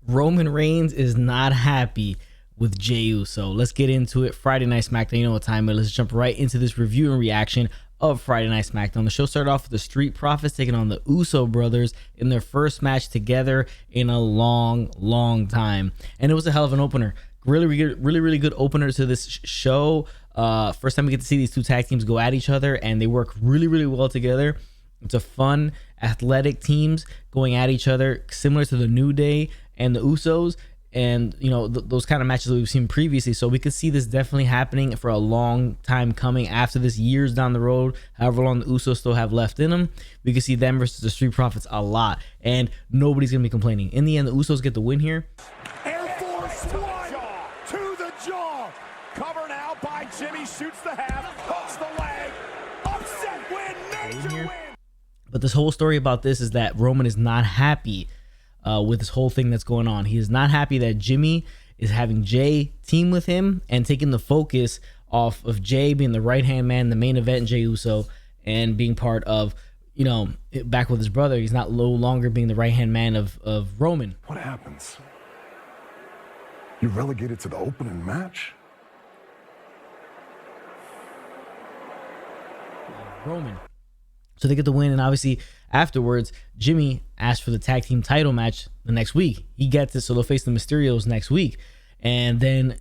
Roman Reigns is not happy with Jey Uso. Let's get into it. Friday Night Smackdown, you know what time it is. Let's jump right into this review and reaction of Friday Night Smackdown. The show started off with the Street Profits taking on the Uso brothers in their first match together in a long time. And it was a hell of an opener. Really good opener to this show. First time we get to see these two tag teams go at each other, and they work really well together. It's a fun, athletic teams going at each other, similar to the New Day and the Usos, and you know those kind of matches that we've seen previously. So we could see this definitely happening for a long time coming after this, years down the road, however long the Usos still have left in them. We could see them versus the Street Profits a lot, and nobody's gonna be complaining. In the end, the Usos get the win here. Air Force One to the jaw. Cover now by Jimmy, shoots the half, hooks the leg. Upset win, major win. But this whole story about this is that Roman is not happy with this whole thing that's going on. He is not happy that Jimmy is having Jey team with him and taking the focus off of Jey being the right-hand man, the main event, Jey Uso, and being part of, you know, back with his brother. He's not no longer being the right-hand man of Roman. What happens? You're relegated to the opening match? Roman. So they get the win, and obviously afterwards, Jimmy asked for the tag team title match the next week. He gets it, so they'll face the Mysterios next week. And then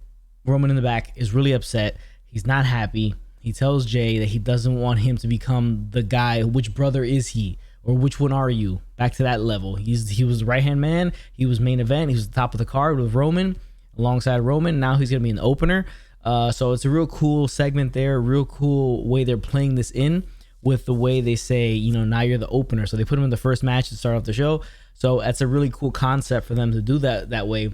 Roman in the back is really upset. He's not happy. He tells Jey that he doesn't want him to become the guy. Which brother is he? Or which one are you? Back to that level. He was the right-hand man. He was main event. He was the top of the card with Roman, alongside Roman. Now he's going to be an opener. So it's a real cool segment there. Real cool way they're playing this in, with the way they say, you know, now you're the opener. So they put him in the first match to start off the show. So that's a really cool concept for them to do that way.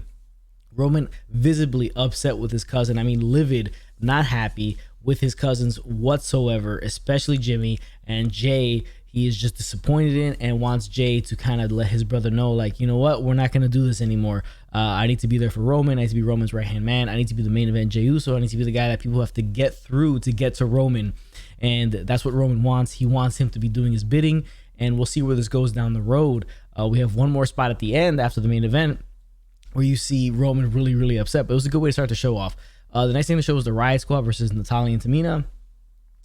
Roman visibly upset with his cousin. I mean, livid, not happy with his cousins whatsoever, especially Jimmy. And Jey, he is just disappointed in and wants Jey to kind of let his brother know, like, you know what, we're not going to do this anymore. I need to be there for Roman. I need to be Roman's right-hand man. I need to be the main event Jey Uso. I need to be the guy that people have to get through to get to Roman. And that's what Roman wants. He wants him to be doing his bidding, and we'll see where this goes down the road. We have one more spot at the end after the main event where you see Roman really upset, but it was a good way to start the show off. The next thing the show was the Riot Squad versus Natalya and Tamina.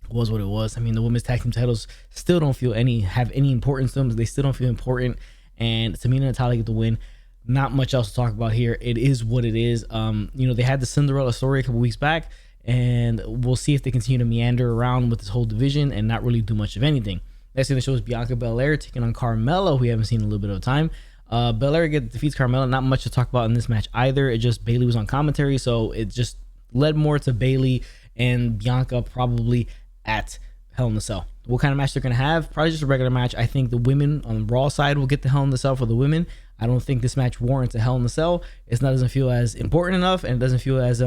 It was what it was. I mean, the women's tag team titles still don't feel have any importance to them. They still don't feel important, and Tamina and Natalya get the win. Not much else to talk about here. It is what it is. You know, they had the Cinderella story a couple weeks back, and we'll see if they continue to meander around with this whole division and not really do much of anything. Next thing the show is Bianca Belair taking on Carmelo, who we haven't seen in a little bit of time. Belair defeats Carmelo. Not much to talk about in this match either. It just, Bayley was on commentary, so it just led more to Bayley and Bianca probably at Hell in a Cell. What kind of match they're going to have? Probably just a regular match. I think the women on the Raw side will get the Hell in a Cell for the women. I don't think this match warrants a Hell in a Cell. Doesn't feel as important enough, and it doesn't feel as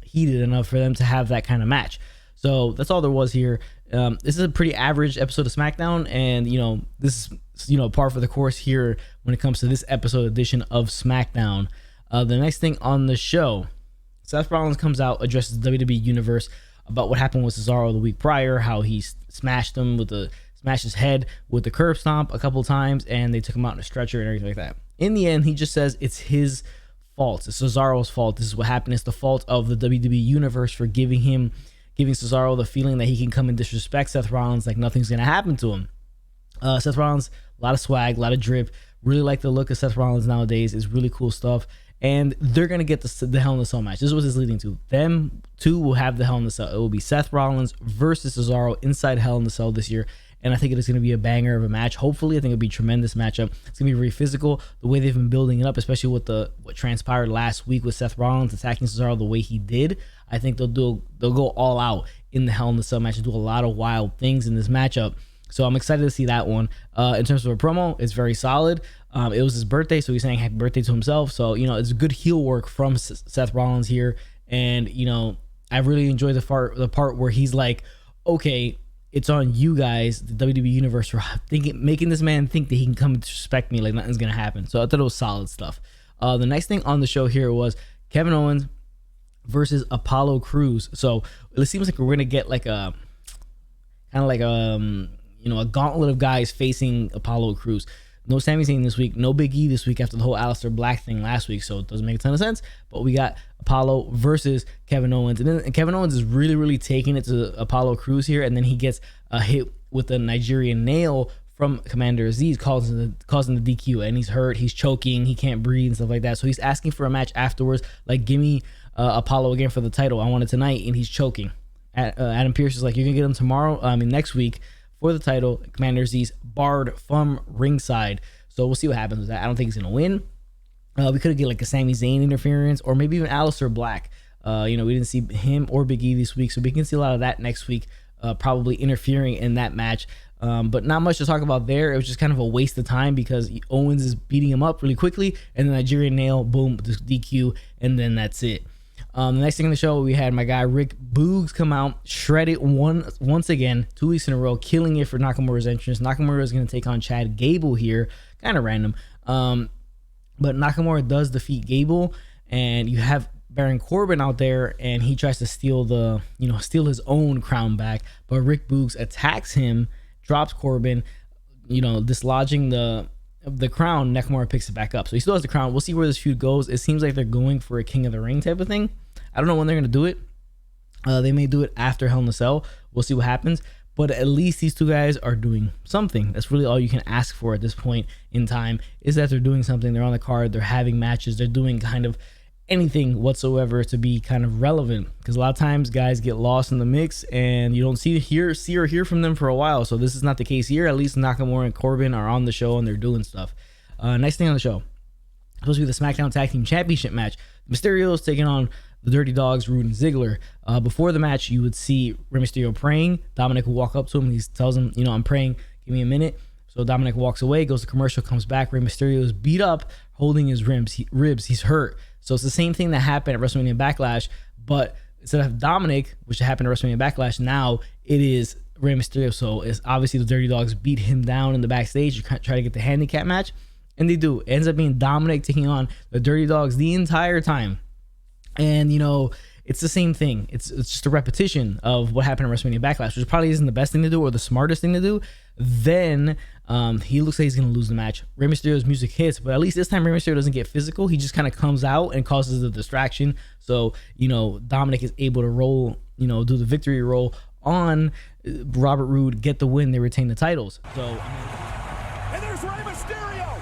heated enough for them to have that kind of match. So that's all there was here. This is a pretty average episode of SmackDown, and you know, this is, you know, par for the course here when it comes to this episode edition of SmackDown. The next thing on the show, Seth Rollins comes out, addresses the WWE Universe about what happened with Cesaro the week prior, how he smashed his head with the curb stomp a couple times, and they took him out in a stretcher and everything like that. In the end, he just says it's his fault. It's Cesaro's fault. This is what happened. It's the fault of the WWE Universe for giving Cesaro the feeling that he can come and disrespect Seth Rollins like nothing's gonna happen to him. Seth Rollins, a lot of swag, a lot of drip. Really like the look of Seth Rollins nowadays. It's really cool stuff. And they're gonna get the Hell in a Cell match. This is what it's leading to. Them two will have the Hell in a Cell. It will be Seth Rollins versus Cesaro inside Hell in a Cell this year. And I think it is going to be a banger of a match. Hopefully, I think it'll be a tremendous matchup. It's going to be very physical. The way they've been building it up, especially with what transpired last week with Seth Rollins attacking Cesaro the way he did, I think they'll go all out in the Hell in a Cell match and do a lot of wild things in this matchup. So I'm excited to see that one. In terms of a promo, it's very solid. It was his birthday, so he's saying happy birthday to himself. So, you know, it's good heel work from Seth Rollins here. And, you know, I really enjoyed the part where he's like, okay, it's on you guys, the WWE Universe, for making this man think that he can come and disrespect me like nothing's going to happen. So I thought it was solid stuff. The next thing on the show here was Kevin Owens versus Apollo Crews. So it seems like we're going to get like a kind of like a gauntlet of guys facing Apollo Crews. No Sami Zayn this week. No Big E this week after the whole Aleister Black thing last week. So it doesn't make a ton of sense. But we got Apollo versus Kevin Owens. And then Kevin Owens is really taking it to Apollo Crews here. And then he gets a hit with a Nigerian nail from Commander Azeez, causing the DQ. And he's hurt. He's choking. He can't breathe and stuff like that. So he's asking for a match afterwards. Like, give me Apollo again for the title. I want it tonight. And he's choking. Adam Pearce is like, you're going to get him tomorrow. Next week for the title. Commander Azeez barred from ringside. So we'll see what happens with that. I don't think he's going to win. We could get like a Sami Zayn interference or maybe even Aleister Black. We didn't see him or Big E this week. So we can see a lot of that next week, probably interfering in that match. But not much to talk about there. It was just kind of a waste of time because Owens is beating him up really quickly. And the Nigerian nail, boom, DQ. And then that's it. The next thing in the show, we had my guy Rick Boogs come out, shred it once again, 2 weeks in a row, killing it for Nakamura's entrance. Nakamura is going to take on Chad Gable here, kind of random. But Nakamura does defeat Gable, and you have Baron Corbin out there, and he tries to steal his own crown back. But Rick Boogs attacks him, drops Corbin, dislodging the crown. Nakamura picks it back up, so he still has the crown. We'll see where this feud goes. It seems like they're going for a King of the Ring type of thing. I don't know when they're gonna do it. They may do it after Hell in a Cell. We'll see what happens, but at least these two guys are doing something. That's really all you can ask for at this point in time, is that they're doing something. They're on the card, they're having matches, they're doing kind of anything whatsoever to be kind of relevant, because a lot of times guys get lost in the mix and you don't see or hear from them for a while. So this is not the case here. At least Nakamura and Corbin are on the show and they're doing stuff. Next thing on the show, supposed to be the SmackDown Tag Team Championship match. Mysterios taking on the Dirty Dogs, Rude and Ziggler. Before the match, you would see Rey Mysterio praying. Dominic will walk up to him. He tells him, I'm praying, give me a minute. So Dominic walks away, goes to commercial, comes back. Rey Mysterio is beat up, holding his ribs. He's hurt. So it's the same thing that happened at WrestleMania Backlash, but instead of Dominic, which happened at WrestleMania Backlash, now it is Rey Mysterio. So it's obviously the Dirty Dogs beat him down in the backstage. You try to get the handicap match, and they do. It ends up being Dominic taking on the Dirty Dogs the entire time. And, it's the same thing. It's just a repetition of what happened at WrestleMania Backlash, which probably isn't the best thing to do or the smartest thing to do. Then he looks like he's going to lose the match. Rey Mysterio's music hits, but at least this time Rey Mysterio doesn't get physical. He just kind of comes out and causes a distraction. So, Dominic is able to roll, do the victory roll on Robert Roode, get the win. They retain the titles. So, and there's Rey Mysterio,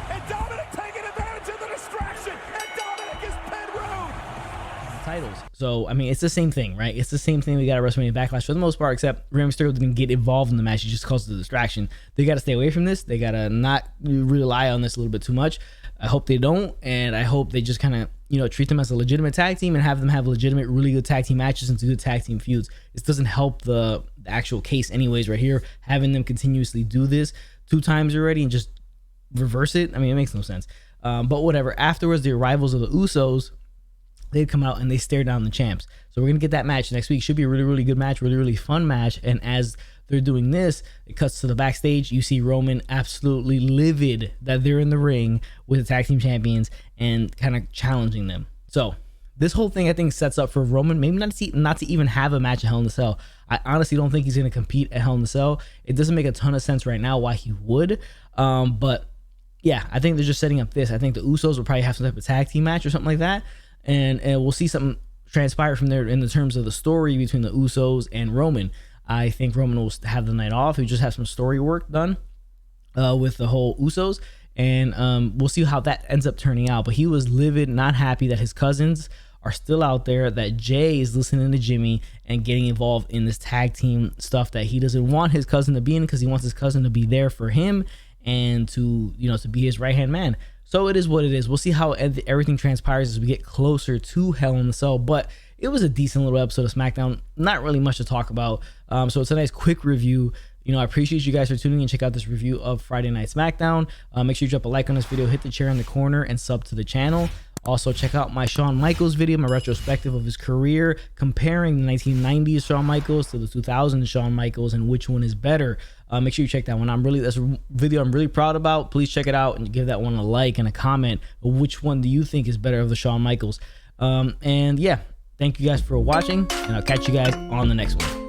and Dominic taking advantage of the distraction, and Dominic is pinned Roode. Titles. So, it's the same thing, right? It's the same thing we got at WrestleMania Backlash for the most part, except Rey Mysterio didn't get involved in the match. He just caused the distraction. They got to stay away from this. They got to not rely on this a little bit too much. I hope they don't, and I hope they just kind of, treat them as a legitimate tag team and have them have legitimate, really good tag team matches and good tag team feuds. This doesn't help the actual case anyways right here, having them continuously do this 2 times already and just reverse it. It makes no sense. But whatever. Afterwards, the arrivals of the Usos, they'd come out and they stare down the champs. So we're going to get that match next week. Should be a really, really good match, really, really fun match. And as they're doing this, it cuts to the backstage. You see Roman absolutely livid that they're in the ring with the tag team champions and kind of challenging them. So this whole thing, I think, sets up for Roman maybe not to even have a match at Hell in a Cell. I honestly don't think he's going to compete at Hell in a Cell. It doesn't make a ton of sense right now why he would. But yeah, I think they're just setting up this. I think the Usos will probably have some type of tag team match or something like that. And we'll see something transpire from there in the terms of the story between the Usos and Roman. I think Roman will have the night off. He'll just have some story work done with the whole Usos. And we'll see how that ends up turning out. But he was livid, not happy that his cousins are still out there, that Jay is listening to Jimmy and getting involved in this tag team stuff that he doesn't want his cousin to be in, because he wants his cousin to be there for him and to be his right-hand man. So it is what it is. We'll see how everything transpires as we get closer to Hell in a Cell. But it was a decent little episode of SmackDown. Not really much to talk about. So it's a nice quick review. I appreciate you guys for tuning in. Check out this review of Friday Night SmackDown. Make sure you drop a like on this video, hit the chair in the corner, and sub to the channel. Also, check out my Shawn Michaels video, my retrospective of his career, comparing the 1990s Shawn Michaels to the 2000s Shawn Michaels and which one is better. Make sure you check that one. That's a video I'm really proud about. Please check it out and give that one a like and a comment. Which one do you think is better of the Shawn Michaels? And yeah, thank you guys for watching, and I'll catch you guys on the next one.